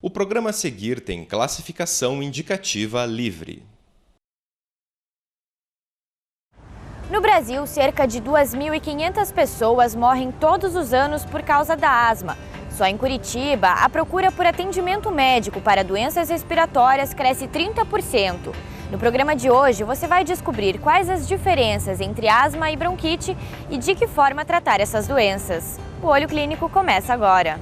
O programa a seguir tem classificação indicativa livre. No Brasil, cerca de 2.500 pessoas morrem todos os anos por causa da asma. Só em Curitiba, a procura por atendimento médico para doenças respiratórias cresce 30%. No programa de hoje, você vai descobrir quais as diferenças entre asma e bronquite e de que forma tratar essas doenças. O Olho Clínico começa agora.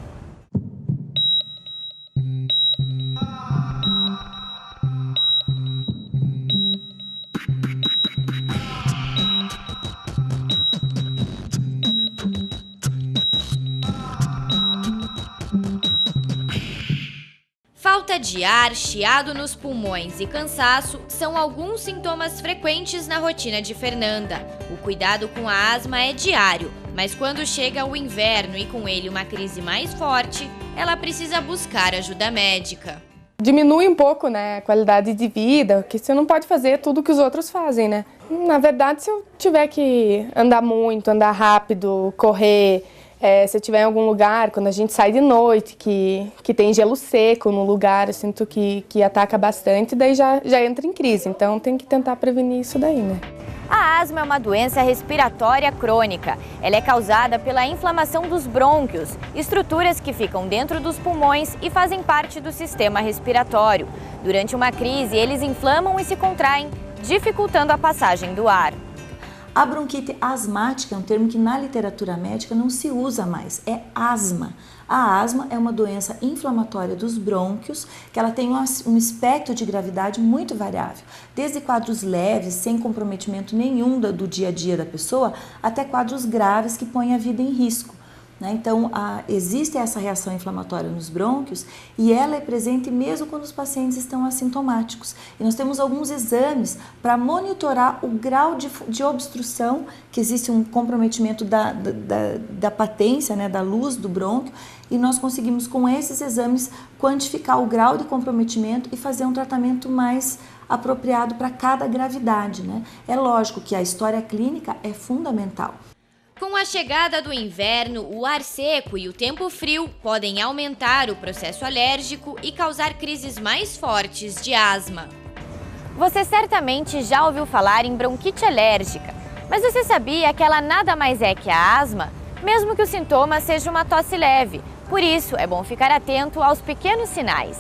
Falta de ar, chiado nos pulmões e cansaço são alguns sintomas frequentes na rotina de Fernanda. O cuidado com a asma é diário, mas quando chega o inverno e com ele uma crise mais forte, ela precisa buscar ajuda médica. Diminui um pouco, né, a qualidade de vida, porque você não pode fazer tudo que os outros fazem, né? Na verdade, se eu tiver que andar muito, andar rápido, correr, se eu estiver em algum lugar, quando a gente sai de noite, que tem gelo seco no lugar, eu sinto que ataca bastante, daí já entra em crise. Então tem que tentar prevenir isso daí, né? A asma é uma doença respiratória crônica. Ela é causada pela inflamação dos brônquios, estruturas que ficam dentro dos pulmões e fazem parte do sistema respiratório. Durante uma crise, eles inflamam e se contraem, dificultando a passagem do ar. A bronquite asmática é um termo que na literatura médica não se usa mais, é asma. A asma é uma doença inflamatória dos brônquios, que ela tem um espectro de gravidade muito variável, desde quadros leves, sem comprometimento nenhum do dia a dia da pessoa, até quadros graves que põem a vida em risco. Então, existe essa reação inflamatória nos brônquios e ela é presente mesmo quando os pacientes estão assintomáticos. E nós temos alguns exames para monitorar o grau de obstrução, que existe um comprometimento da patência, né, da luz do brônquio, e nós conseguimos com esses exames quantificar o grau de comprometimento e fazer um tratamento mais apropriado para cada gravidade, né? É lógico que a história clínica é fundamental. Com a chegada do inverno, o ar seco e o tempo frio podem aumentar o processo alérgico e causar crises mais fortes de asma. Você certamente já ouviu falar em bronquite alérgica, mas você sabia que ela nada mais é que a asma? Mesmo que o sintoma seja uma tosse leve, por isso é bom ficar atento aos pequenos sinais.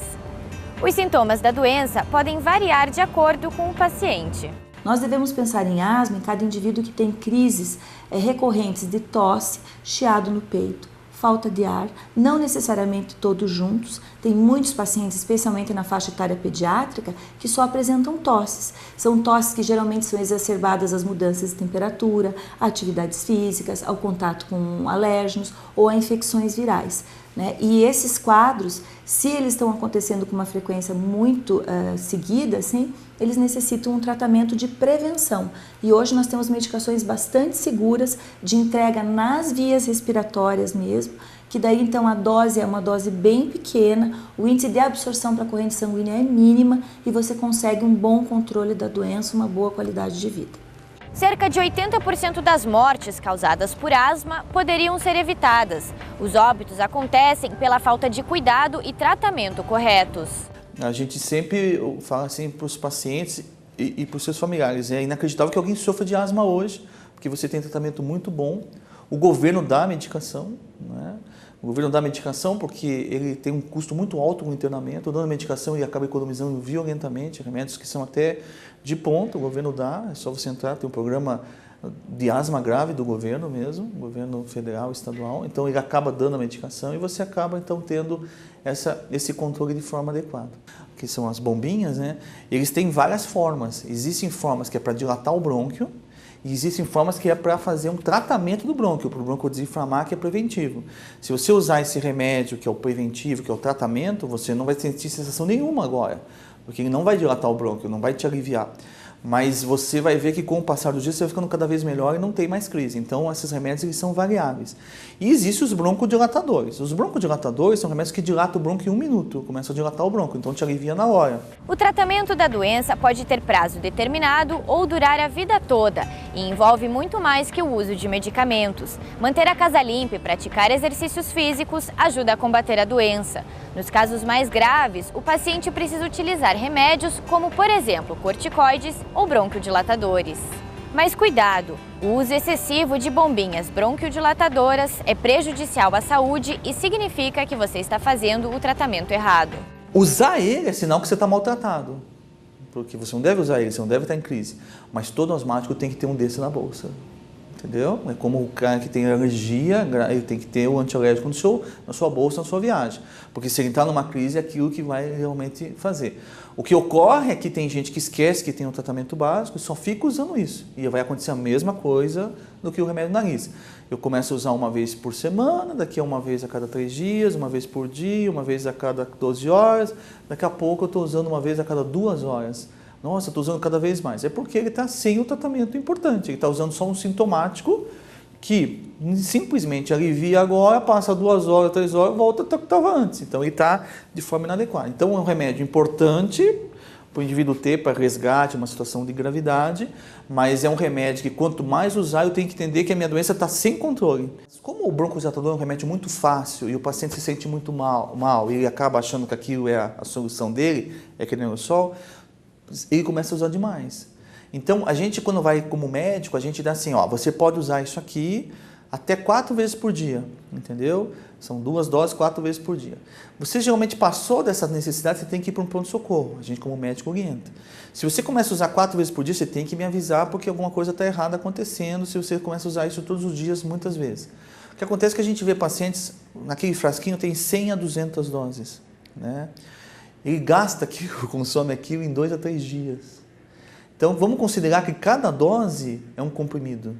Os sintomas da doença podem variar de acordo com o paciente. Nós devemos pensar em asma em cada indivíduo que tem crises recorrentes de tosse, chiado no peito, falta de ar, não necessariamente todos juntos. Tem muitos pacientes, especialmente na faixa etária pediátrica, que só apresentam tosses. São tosses que geralmente são exacerbadas às mudanças de temperatura, a atividades físicas, ao contato com alérgenos ou a infecções virais. E esses quadros, se eles estão acontecendo com uma frequência muito seguida, assim, eles necessitam um tratamento de prevenção. E hoje nós temos medicações bastante seguras, de entrega nas vias respiratórias mesmo, que daí então a dose é uma dose bem pequena, o índice de absorção para a corrente sanguínea é mínima e você consegue um bom controle da doença, uma boa qualidade de vida. Cerca de 80% das mortes causadas por asma poderiam ser evitadas. Os óbitos acontecem pela falta de cuidado e tratamento corretos. A gente sempre fala assim para os pacientes e para os seus familiares, é inacreditável que alguém sofra de asma hoje, porque você tem tratamento muito bom, o governo dá a medicação, né? O governo dá a medicação porque ele tem um custo muito alto no internamento, dando a medicação e acaba economizando violentamente, remédios que são até de ponta, o governo dá, é só você entrar, tem um programa de asma grave do governo mesmo, governo federal, estadual, então ele acaba dando a medicação e você acaba então tendo esse controle de forma adequada. Que são as bombinhas, né? Eles têm várias formas, existem formas que é para dilatar o brônquio, e existem formas que é para fazer um tratamento do brônquio, para o brônquio desinflamar, que é preventivo. Se você usar esse remédio, que é o preventivo, que é o tratamento, você não vai sentir sensação nenhuma agora, porque ele não vai dilatar o brônquio, não vai te aliviar. Mas você vai ver que com o passar dos dias você vai ficando cada vez melhor e não tem mais crise. Então, esses remédios eles são variáveis. E existem os broncodilatadores. Os broncodilatadores são remédios que dilatam o bronco em 1 minuto. Começam a dilatar o bronco, então te alivia na hora. O tratamento da doença pode ter prazo determinado ou durar a vida toda e envolve muito mais que o uso de medicamentos. Manter a casa limpa e praticar exercícios físicos ajuda a combater a doença. Nos casos mais graves, o paciente precisa utilizar remédios como, por exemplo, corticoides ou broncodilatadores. Mas cuidado! O uso excessivo de bombinhas bronquiodilatadoras é prejudicial à saúde e significa que você está fazendo o tratamento errado. Usar ele é sinal que você está maltratado. Porque você não deve usar ele, você não deve estar em crise. Mas todo asmático tem que ter um desse na bolsa. Entendeu? É como o cara que tem alergia, ele tem que ter o antialérgico na sua bolsa, na sua viagem. Porque se ele está numa crise, é aquilo que vai realmente fazer. O que ocorre é que tem gente que esquece que tem um tratamento básico e só fica usando isso. E vai acontecer a mesma coisa do que o remédio nariz. Eu começo a usar uma vez por semana, daqui a uma vez a cada 3 dias, uma vez por dia, uma vez a cada 12 horas. Daqui a pouco eu estou usando uma vez a cada 2 horas. Nossa, estou usando cada vez mais. É porque ele está sem o tratamento importante. Ele está usando só um sintomático que simplesmente alivia agora, passa 2 horas, 3 horas, volta ao que estava antes. Então, ele está de forma inadequada. Então, é um remédio importante para o indivíduo ter, para resgate, uma situação de gravidade, mas é um remédio que quanto mais usar, eu tenho que entender que a minha doença está sem controle. Como o broncodilatador é um remédio muito fácil e o paciente se sente muito mal e ele acaba achando que aquilo é a solução dele, é aquele aerossol, ele começa a usar demais. Então, a gente, quando vai como médico, a gente dá assim, ó, você pode usar isso aqui até 4 vezes por dia, entendeu? São 2 doses, 4 vezes por dia. Você geralmente passou dessa necessidade, você tem que ir para um pronto-socorro. A gente, como médico, orienta. Se você começa a usar 4 vezes por dia, você tem que me avisar porque alguma coisa está errada acontecendo se você começa a usar isso todos os dias, muitas vezes. O que acontece é que a gente vê pacientes, naquele frasquinho tem 100 a 200 doses, né? Ele gasta aquilo, consome aquilo em 2 a 3 dias. Então, vamos considerar que cada dose é um comprimido.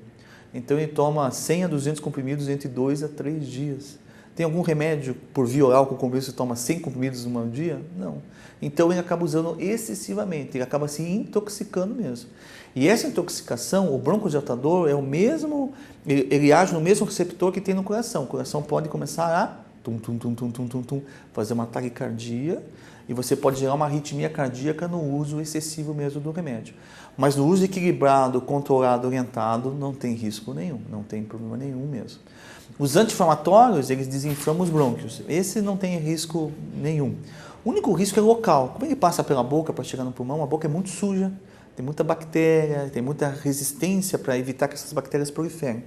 Então, ele toma 100 a 200 comprimidos entre 2 a 3 dias. Tem algum remédio por via oral com comprimido que você toma 100 comprimidos num dia? Não. Então, ele acaba usando excessivamente, ele acaba se intoxicando mesmo. E essa intoxicação, o broncodilatador é o mesmo, ele age no mesmo receptor que tem no coração. O coração pode começar a fazer uma taquicardia, e você pode gerar uma arritmia cardíaca no uso excessivo mesmo do remédio. Mas no uso equilibrado, controlado, orientado, não tem risco nenhum, não tem problema nenhum mesmo. Os anti-inflamatórios, eles desinflamam os brônquios. Esse não tem risco nenhum. O único risco é local. Como ele passa pela boca para chegar no pulmão, a boca é muito suja, tem muita bactéria, tem muita resistência para evitar que essas bactérias proliferem.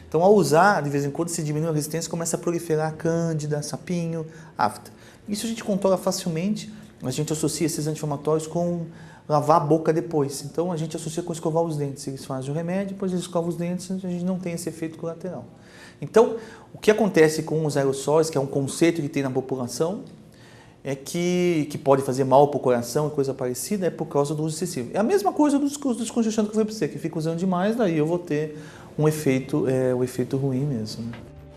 Então, ao usar, de vez em quando, se diminui a resistência, começa a proliferar cândida, sapinho, afta. Isso a gente controla facilmente, a gente associa esses anti-inflamatórios com lavar a boca depois. Então, a gente associa com escovar os dentes. Eles fazem o remédio, depois eles escovam os dentes, a gente não tem esse efeito colateral. Então, o que acontece com os aerossóis, que é um conceito que tem na população, é que pode fazer mal para o coração e coisa parecida, é por causa do uso excessivo. É a mesma coisa dos descongestionantes que eu falei para você, que fica usando demais, daí eu vou ter um efeito ruim mesmo.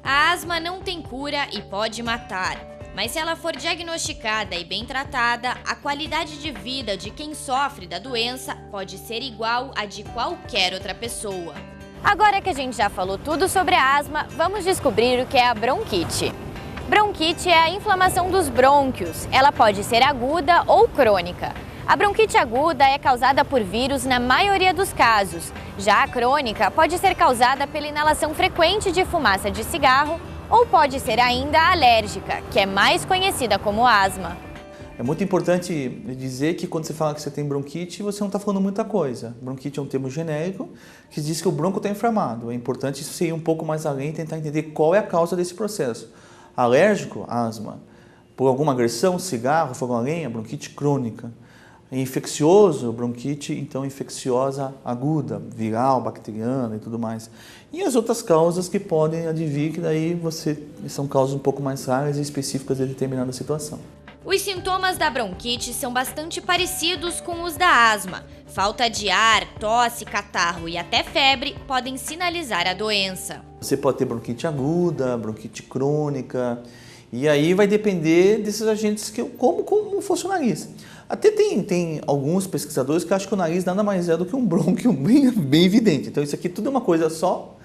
A asma não tem cura e pode matar. Mas se ela for diagnosticada e bem tratada, a qualidade de vida de quem sofre da doença pode ser igual à de qualquer outra pessoa. Agora que a gente já falou tudo sobre a asma, vamos descobrir o que é a bronquite. Bronquite é a inflamação dos brônquios. Ela pode ser aguda ou crônica. A bronquite aguda é causada por vírus na maioria dos casos. Já a crônica pode ser causada pela inalação frequente de fumaça de cigarro ou pode ser ainda alérgica, que é mais conhecida como asma. É muito importante dizer que quando você fala que você tem bronquite, você não está falando muita coisa. Bronquite é um termo genérico que diz que o bronco está inflamado. É importante isso ir um pouco mais além e tentar entender qual é a causa desse processo. Alérgico, asma. Por alguma agressão, cigarro, fogão a lenha, bronquite crônica. Infeccioso, bronquite, então infecciosa aguda, viral, bacteriana e tudo mais. E as outras causas que podem advir, que daí são causas um pouco mais raras e específicas de determinada situação. Os sintomas da bronquite são bastante parecidos com os da asma. Falta de ar, tosse, catarro e até febre podem sinalizar a doença. Você pode ter bronquite aguda, bronquite crônica, E aí vai depender desses agentes, como fosse o nariz. Até tem alguns pesquisadores que acham que o nariz nada mais é do que um brônquio bem evidente. Então isso aqui tudo é uma coisa só.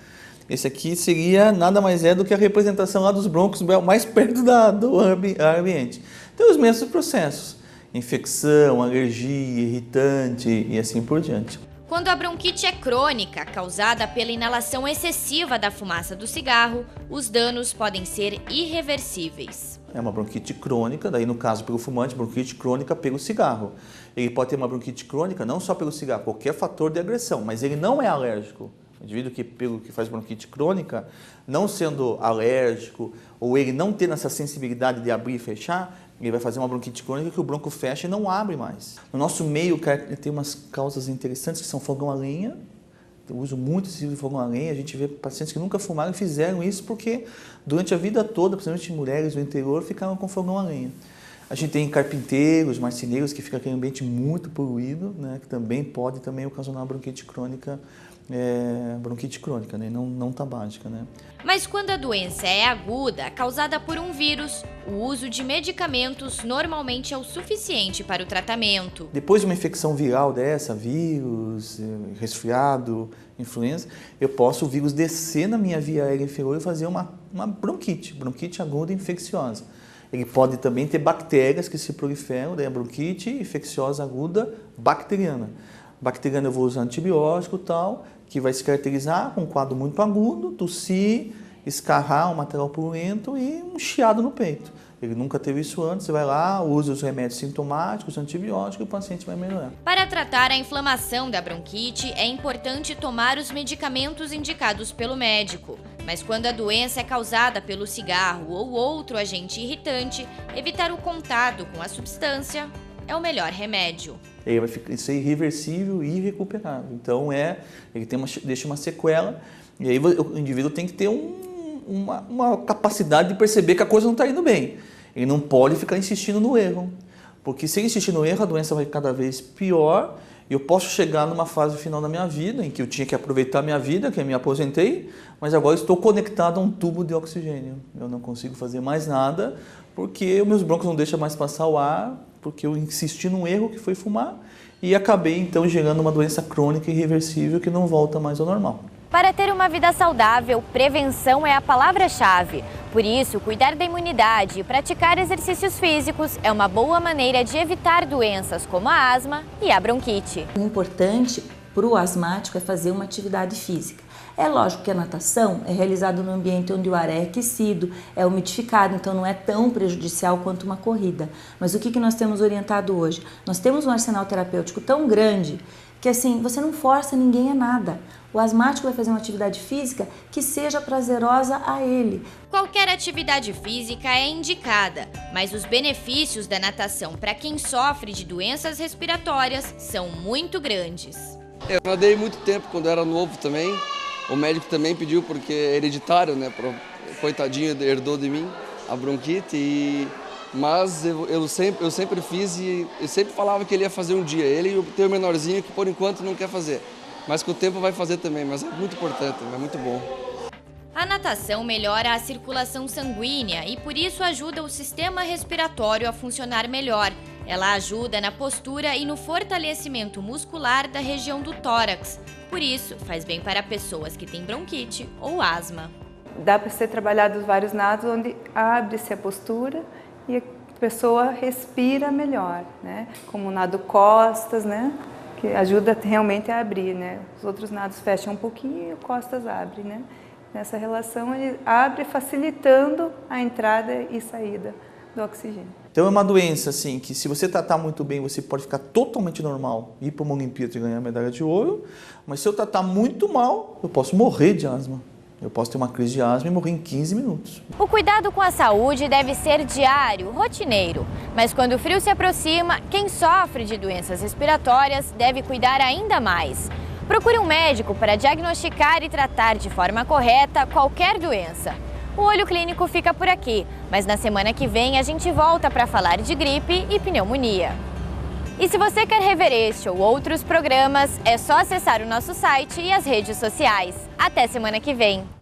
Esse aqui seria nada mais é do que a representação lá dos brônquios mais perto do ar ambiente. Tem os mesmos processos: infecção, alergia, irritante e assim por diante. Quando a bronquite é crônica, causada pela inalação excessiva da fumaça do cigarro, os danos podem ser irreversíveis. É uma bronquite crônica, daí no caso pelo fumante, bronquite crônica pelo cigarro. Ele pode ter uma bronquite crônica não só pelo cigarro, qualquer fator de agressão, mas ele não é alérgico. O indivíduo que faz bronquite crônica, não sendo alérgico, ou ele não tendo essa sensibilidade de abrir e fechar, ele vai fazer uma bronquite crônica que o bronco fecha e não abre mais. No nosso meio tem umas causas interessantes que são fogão a lenha. Eu uso muito esse tipo de fogão a lenha. A gente vê pacientes que nunca fumaram e fizeram isso porque durante a vida toda, principalmente mulheres do interior, ficaram com fogão a lenha. A gente tem carpinteiros, marceneiros que ficam aquele ambiente muito poluído, né, que também pode ocasionar bronquite crônica, né, não tabágica, né. Mas quando a doença é aguda, causada por um vírus, o uso de medicamentos normalmente é o suficiente para o tratamento. Depois de uma infecção viral dessa, vírus, resfriado, influenza, o vírus descer na minha via aérea inferior e fazer uma bronquite aguda infecciosa. Ele pode também ter bactérias que se proliferam, daí a bronquite infecciosa aguda bacteriana. Bacteriana eu vou usar antibiótico e tal, que vai se caracterizar com um quadro muito agudo, tossir, escarrar um material purulento e um chiado no peito. Ele nunca teve isso antes, você vai lá, usa os remédios sintomáticos, antibióticos e o paciente vai melhorar. Para tratar a inflamação da bronquite, é importante tomar os medicamentos indicados pelo médico. Mas quando a doença é causada pelo cigarro ou outro agente irritante, evitar o contato com a substância é o melhor remédio. Isso é irreversível e irrecuperável. Então ele deixa uma sequela e aí o indivíduo tem que ter uma capacidade de perceber que a coisa não está indo bem. Ele não pode ficar insistindo no erro, porque se ele insistir no erro, a doença vai cada vez pior e eu posso chegar numa fase final da minha vida em que eu tinha que aproveitar a minha vida, que eu me aposentei, mas agora estou conectado a um tubo de oxigênio. Eu não consigo fazer mais nada porque os meus brônquios não deixam mais passar o ar, porque eu insisti num erro que foi fumar e acabei então gerando uma doença crônica irreversível que não volta mais ao normal. Para ter uma vida saudável, prevenção é a palavra-chave. Por isso, cuidar da imunidade e praticar exercícios físicos é uma boa maneira de evitar doenças como a asma e a bronquite. O importante para o asmático é fazer uma atividade física. É lógico que a natação é realizada no ambiente onde o ar é aquecido, é umidificado, então não é tão prejudicial quanto uma corrida. Mas o que nós temos orientado hoje? Nós temos um arsenal terapêutico tão grande que assim, você não força ninguém a nada. O asmático vai fazer uma atividade física que seja prazerosa a ele. Qualquer atividade física é indicada, mas os benefícios da natação para quem sofre de doenças respiratórias são muito grandes. Eu nadei muito tempo quando era novo também. O médico também pediu porque é hereditário, né? Coitadinho, herdou de mim a bronquite. Mas eu sempre fiz e eu sempre falava que ele ia fazer um dia. Ele e o menorzinho que por enquanto não quer fazer. Mas que o tempo vai fazer também, mas é muito importante, é muito bom. A natação melhora a circulação sanguínea e por isso ajuda o sistema respiratório a funcionar melhor. Ela ajuda na postura e no fortalecimento muscular da região do tórax. Por isso, faz bem para pessoas que têm bronquite ou asma. Dá para ser trabalhado vários nados onde abre-se a postura e a pessoa respira melhor, né? Como o nado costas, né? Que ajuda realmente a abrir, né? Os outros nados fecham um pouquinho e o costas abre, né? Nessa relação ele abre facilitando a entrada e saída do oxigênio. Então é uma doença assim que se você tratar muito bem, você pode ficar totalmente normal, ir para uma Olimpíada e ganhar a medalha de ouro, mas se eu tratar muito mal, eu posso morrer de asma. Eu posso ter uma crise de asma e morrer em 15 minutos. O cuidado com a saúde deve ser diário, rotineiro. Mas quando o frio se aproxima, quem sofre de doenças respiratórias deve cuidar ainda mais. Procure um médico para diagnosticar e tratar de forma correta qualquer doença. O Olho Clínico fica por aqui, mas na semana que vem a gente volta para falar de gripe e pneumonia. E se você quer rever este ou outros programas, é só acessar o nosso site e as redes sociais. Até semana que vem!